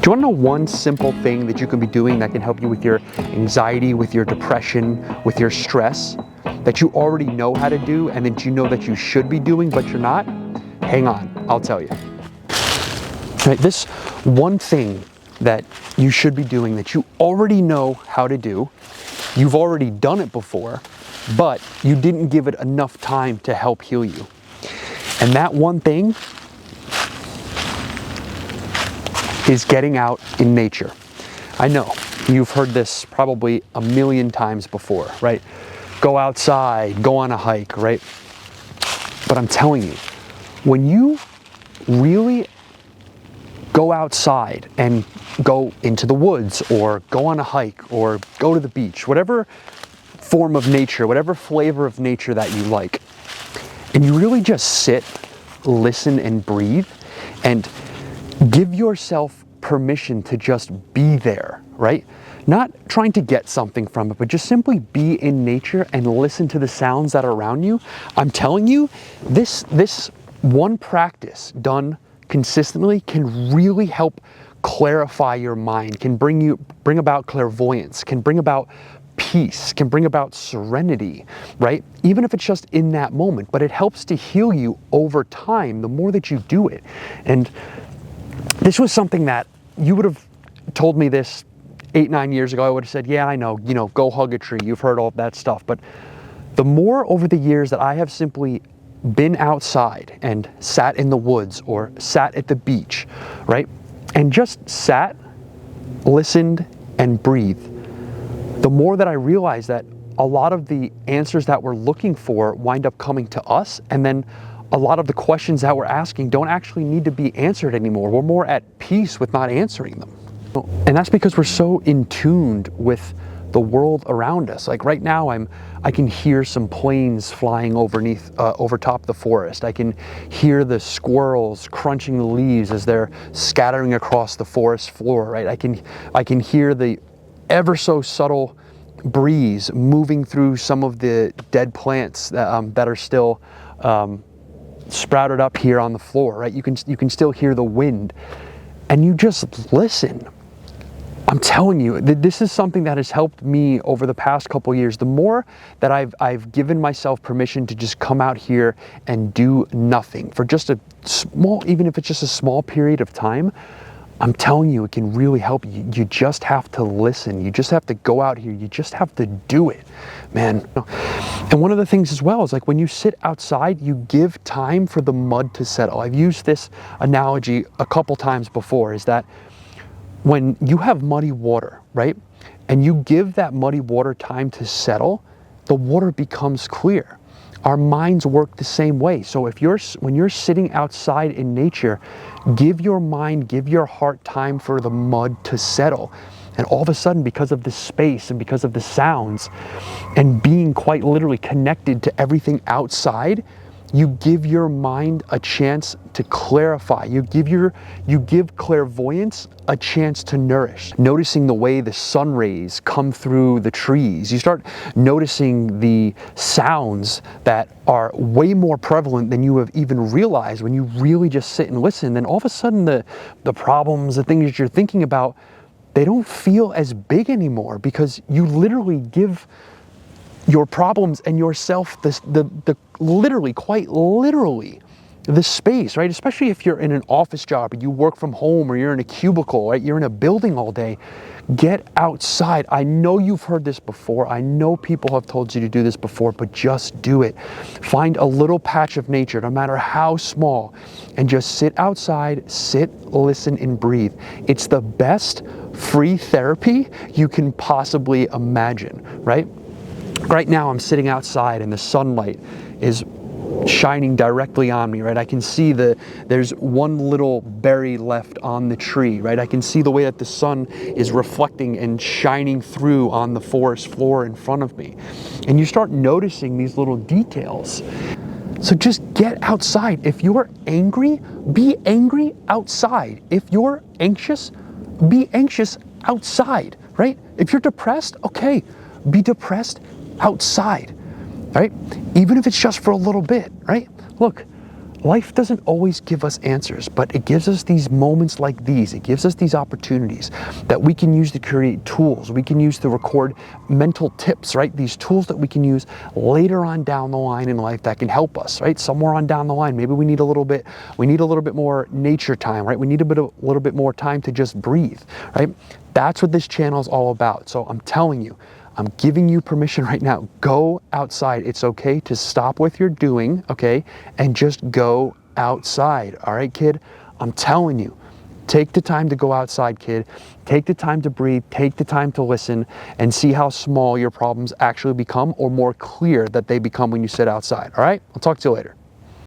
Do you want to know one simple thing that you can be doing that can help you with your anxiety, with your depression, with your stress, that you already know how to do and that you know that you should be doing but you're not? Hang on, I'll tell you. Right, this one thing that you should be doing that you already know how to do, you've already done it before, but you didn't give it enough time to help heal you. And that one thing is getting out in nature. I know you've heard this probably a million times before, right? Go outside, go on a hike, right? But I'm telling you, when you really go outside and go into the woods or go on a hike or go to the beach, whatever form of nature, whatever flavor of nature that you like, and you really just sit, listen, and breathe, and give yourself permission to just be there, right? Not trying to get something from it, but just simply be in nature and listen to the sounds that are around you. I'm telling you, this one practice done consistently can really help clarify your mind, can bring about clairvoyance, can bring about peace, can bring about serenity, right? Even if it's just in that moment, but it helps to heal you over time the more that you do it. And this was something that you would have told me this 8-9 years ago. I would have said, yeah, I know, go hug a tree. You've heard all of that stuff. But the more over the years that I have simply been outside and sat in the woods or sat at the beach, right? And just sat, listened, and breathed, the more that I realized that a lot of the answers that we're looking for wind up coming to us, and then a lot of the questions that we're asking don't actually need to be answered anymore. We're more at peace with not answering them. And that's because we're so in tuned with the world around us. Like right now, I can hear some planes flying over top the forest. I can hear the squirrels crunching the leaves as they're scattering across the forest floor, right? I can hear the ever so subtle breeze moving through some of the dead plants that are still sprouted up here on the floor, right? You can still hear the wind, and you just listen. I'm telling you, this is something that has helped me over the past couple years. The more that I've given myself permission to just come out here and do nothing for just a small, even if it's just a small period of time, I'm telling you, it can really help you. You just have to listen. You just have to go out here. You just have to do it, man. And one of the things as well is like when you sit outside, you give time for the mud to settle. I've used this analogy a couple times before, is that when you have muddy water, right? And you give that muddy water time to settle, the water becomes clear. Our minds work the same way. So when you're sitting outside in nature, give your mind, give your heart time for the mud to settle. And all of a sudden, because of the space and because of the sounds and being quite literally connected to everything outside, you give your mind a chance to clarify. You give clairvoyance a chance to nourish. Noticing the way the sun rays come through the trees. You start noticing the sounds that are way more prevalent than you have even realized when you really just sit and listen. Then all of a sudden the problems, the things that you're thinking about, they don't feel as big anymore because you literally give your problems and yourself the literally, quite literally, the space, right? Especially if you're in an office job or you work from home or you're in a cubicle, right? You're in a building all day. Get outside. I know you've heard this before. I know people have told you to do this before, but just do it. Find a little patch of nature, no matter how small, and just sit outside, sit, listen, and breathe. It's the best free therapy you can possibly imagine, right? Right now I'm sitting outside and the sunlight is shining directly on me, right? I can see there's one little berry left on the tree, right? I can see the way that the sun is reflecting and shining through on the forest floor in front of me. And you start noticing these little details. So just get outside. If you're angry, be angry outside. If you're anxious, be anxious outside, right? If you're depressed, okay, be depressed outside, right? Even if it's just for a little bit, right? Look, life doesn't always give us answers, but it gives us these moments like these. It gives us these opportunities that we can use to create tools. We can use to record mental tips, right? These tools that we can use later on down the line in life that can help us, right? Somewhere on down the line, maybe we need a little bit more nature time, right? We need a little bit more time to just breathe, right? That's what this channel is all about. So I'm telling you, I'm giving you permission right now. Go outside. It's okay to stop what you're doing, okay? And just go outside, all right, kid? I'm telling you, take the time to go outside, kid. Take the time to breathe. Take the time to listen and see how small your problems actually become, or more clear that they become when you sit outside, all right? I'll talk to you later.